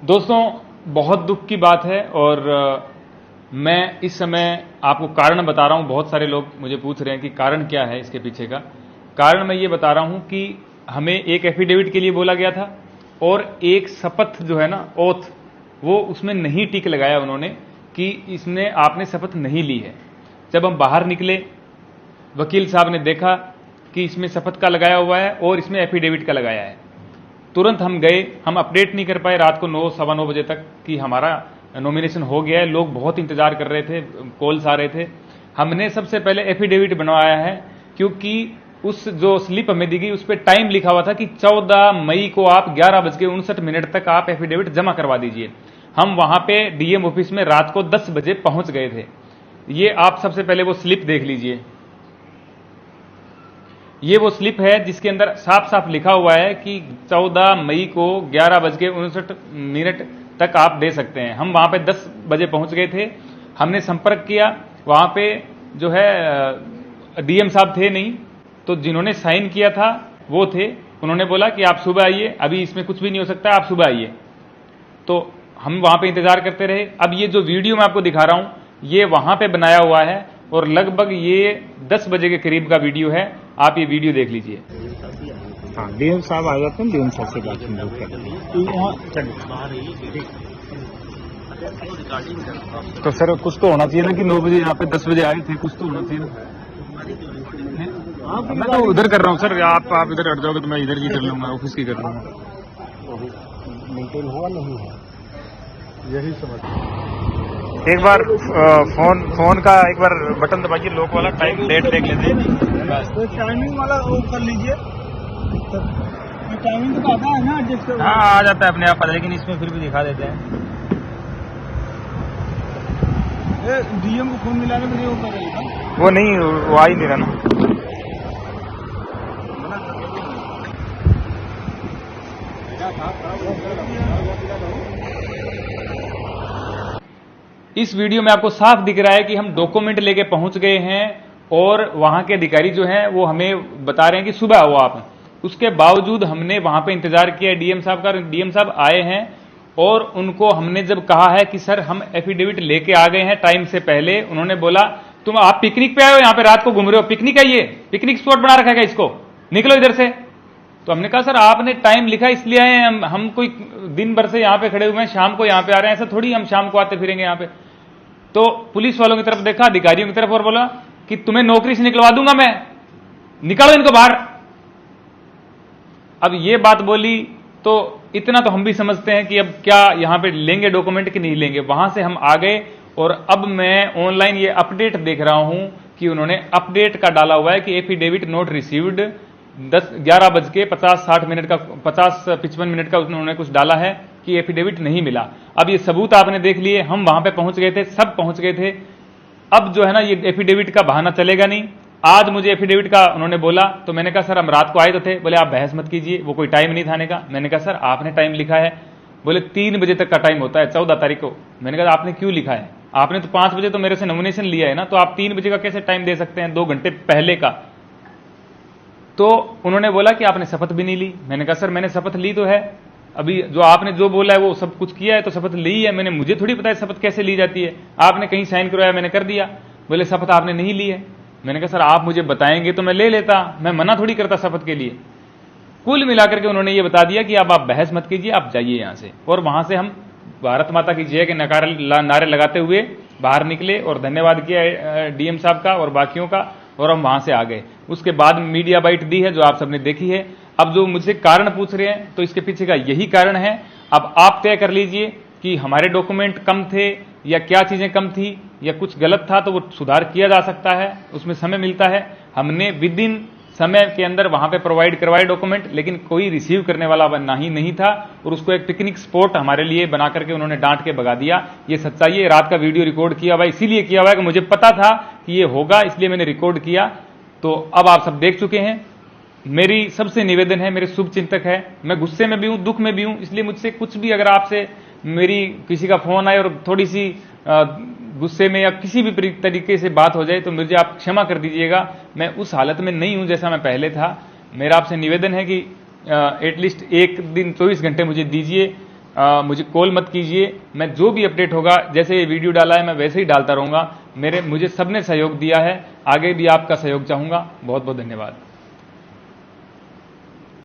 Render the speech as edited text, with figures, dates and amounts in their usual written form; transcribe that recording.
दोस्तों, बहुत दुख की बात है और मैं इस समय आपको कारण बता रहा हूं। बहुत सारे लोग मुझे पूछ रहे हैं कि कारण क्या है इसके पीछे का। कारण मैं ये बता रहा हूं कि हमें एक एफिडेविट के लिए बोला गया था और एक शपथ जो है ना, ओथ, वो उसमें नहीं टिक लगाया उन्होंने कि इसमें आपने शपथ नहीं ली है। जब हम बाहर निकले, वकील साहब ने देखा कि इसमें शपथ का लगाया हुआ है और इसमें एफिडेविट का लगाया है। तुरंत हम गए, हम अपडेट नहीं कर पाए रात को 9 सवा 9 बजे तक कि हमारा नॉमिनेशन हो गया है। लोग बहुत इंतजार कर रहे थे, कॉल्स आ रहे थे। हमने सबसे पहले एफिडेविट बनवाया है क्योंकि उस जो स्लिप हमें दी गई उस पर टाइम लिखा हुआ था कि 14 मई को आप 11:59 तक आप एफिडेविट जमा करवा दीजिए। हम वहां पे डीएम ऑफिस में रात को 10 बजे पहुंच गए थे। ये आप सबसे पहले वो स्लिप देख लीजिए। ये वो स्लिप है जिसके अंदर साफ साफ लिखा हुआ है कि 14 मई को 11:59 तक आप दे सकते हैं। हम वहां पे 10 बजे पहुंच गए थे। हमने संपर्क किया, वहां पे जो है डीएम साहब थे नहीं, तो जिन्होंने साइन किया था वो थे। उन्होंने बोला कि आप सुबह आइए, अभी इसमें कुछ भी नहीं हो सकता, आप सुबह आइए। तो हम वहां पे इंतजार करते रहे। अब ये जो वीडियो मैं आपको दिखा रहा हूं, ये वहां पे बनाया हुआ है और लगभग ये 10 बजे के करीब का वीडियो है। आप ये वीडियो देख लीजिए। हाँ, डीएम साहब आ जाते हैं, डीएम साहब से बात हम लोग करते हैं। तो सर कुछ तो होना चाहिए ना कि 9 बजे यहाँ पे 10 बजे आए थे, कुछ तो होना चाहिए ना। मैं तो उधर कर रहा हूँ सर, आप इधर हट जाओगे तो मैं इधर की कर लूंगा, ऑफिस की कर लूंगा। मेंटेन हुआ नहीं है, यही समझ। एक बार फोन का एक बार बटन दबाइए, लॉक वाला, टाइम डेट देख लेते हैं। तो टाइमिंग वाला वो कर लीजिए। तो टाइमिंग तो आता है ना एडजस्ट। हाँ, आ जाता है अपने आप, लेकिन इसमें फिर भी दिखा देते हैं। डीएम को फोन मिलाने में नहीं हो पाएगा। वो नहीं, वो आ ही नहीं रहा ना। इस वीडियो में आपको साफ दिख रहा है कि हम डॉक्यूमेंट लेके पहुंच गए हैं और वहां के अधिकारी जो हैं वो हमें बता रहे हैं कि सुबह आओ आप। उसके बावजूद हमने वहां पे इंतजार किया डीएम साहब का। डीएम साहब आए हैं और उनको हमने जब कहा है कि सर हम एफिडेविट लेके आ गए हैं टाइम से पहले, उन्होंने बोला तुम आप पिकनिक पे आए हो, यहाँ पे रात को घूम रहे हो, पिकनिक है ये, पिकनिक स्पॉट बना रखा है इसको, निकलो इधर से। तो हमने कहा सर आपने टाइम लिखा इसलिए आए हैं, हम कोई दिन भर से यहाँ पे खड़े हुए हैं, शाम को यहाँ पे आ रहे हैं, ऐसा थोड़ी हम शाम को आते फिरेंगे यहाँ पे। तो पुलिस वालों की तरफ देखा, अधिकारियों की तरफ, और बोला कि तुम्हें नौकरी से निकलवा दूंगा मैं, निकालो इनको बाहर। अब ये बात बोली तो इतना तो हम भी समझते हैं कि अब क्या यहां पे लेंगे डॉक्यूमेंट कि नहीं लेंगे। वहां से हम आ गए और अब मैं ऑनलाइन ये अपडेट देख रहा हूं कि उन्होंने अपडेट का डाला हुआ है कि एफिडेविट नोट रिसीव्ड 11:50-60 का 50-55 मिनट का उन्होंने कुछ डाला है कि एफिडेविट नहीं मिला। अब ये सबूत आपने देख लिए, हम वहां पे पहुंच गए थे, सब पहुंच गए थे। अब जो है ना ये एफिडेविट का बहाना चलेगा नहीं। आज मुझे एफिडेविट का उन्होंने बोला तो मैंने कहा सर हम रात को आए तो थे। बोले आप बहस मत कीजिए, वो कोई टाइम नहीं था आने का। मैंने कहा सर आपने टाइम लिखा है। बोले 3 बजे तक का टाइम होता है 14 तारीख को। मैंने कहा आपने क्यों लिखा है, आपने तो 5 बजे तो मेरे से नॉमिनेशन लिया है ना, तो आप 3 बजे का कैसे टाइम दे सकते हैं, 2 घंटे पहले का। तो उन्होंने बोला कि आपने शपथ भी नहीं ली। मैंने कहा सर मैंने शपथ ली तो है, अभी जो आपने जो बोला है वो सब कुछ किया है तो शपथ ली है मैंने, मुझे थोड़ी पता है शपथ कैसे ली जाती है, आपने कहीं साइन करवाया मैंने कर दिया। बोले शपथ आपने नहीं ली है। मैंने कहा सर आप मुझे बताएंगे तो मैं ले लेता, मैं मना थोड़ी करता शपथ के लिए। कुल मिलाकर के उन्होंने ये बता दिया कि अब आप बहस मत कीजिए, आप जाइए यहां से। और वहां से हम भारत माता की जय के नारे लगाते हुए बाहर निकले और धन्यवाद किया डीएम साहब का और बाकियों का, और हम वहां से आ गए। उसके बाद मीडिया बाइट दी है जो आप सबने देखी है। अब जो मुझसे कारण पूछ रहे हैं तो इसके पीछे का यही कारण है। अब आप तय कर लीजिए कि हमारे डॉक्यूमेंट कम थे या क्या चीजें कम थी या कुछ गलत था, तो वो सुधार किया जा सकता है, उसमें समय मिलता है। हमने विद इन समय के अंदर वहां पे प्रोवाइड करवाए डॉक्यूमेंट, लेकिन कोई रिसीव करने वाला नहीं था और उसको एक पिकनिक स्पॉट हमारे लिए बना करके उन्होंने डांट के भगा दिया। ये सच्चाई है। रात का वीडियो रिकॉर्ड किया हुआ, इसीलिए किया हुआ है कि मुझे पता था कि ये होगा, इसलिए मैंने रिकॉर्ड किया। तो अब आप सब देख चुके हैं। मेरी सबसे निवेदन है, मेरे शुभ चिंतक है, मैं गुस्से में भी हूं, दुख में भी हूं, इसलिए मुझसे कुछ भी अगर आपसे मेरी किसी का फोन आए और थोड़ी सी गुस्से में या किसी भी तरीके से बात हो जाए तो मुझे आप क्षमा कर दीजिएगा। मैं उस हालत में नहीं हूं जैसा मैं पहले था। मेरा आपसे निवेदन है कि एटलीस्ट एक दिन 24 घंटे मुझे दीजिए। मुझे कॉल मत कीजिए, मैं जो भी अपडेट होगा, जैसे ये वीडियो डाला है मैं वैसे ही डालता रहूंगा। मुझे सबने सहयोग दिया है, आगे भी आपका सहयोग चाहूंगा। बहुत बहुत धन्यवाद।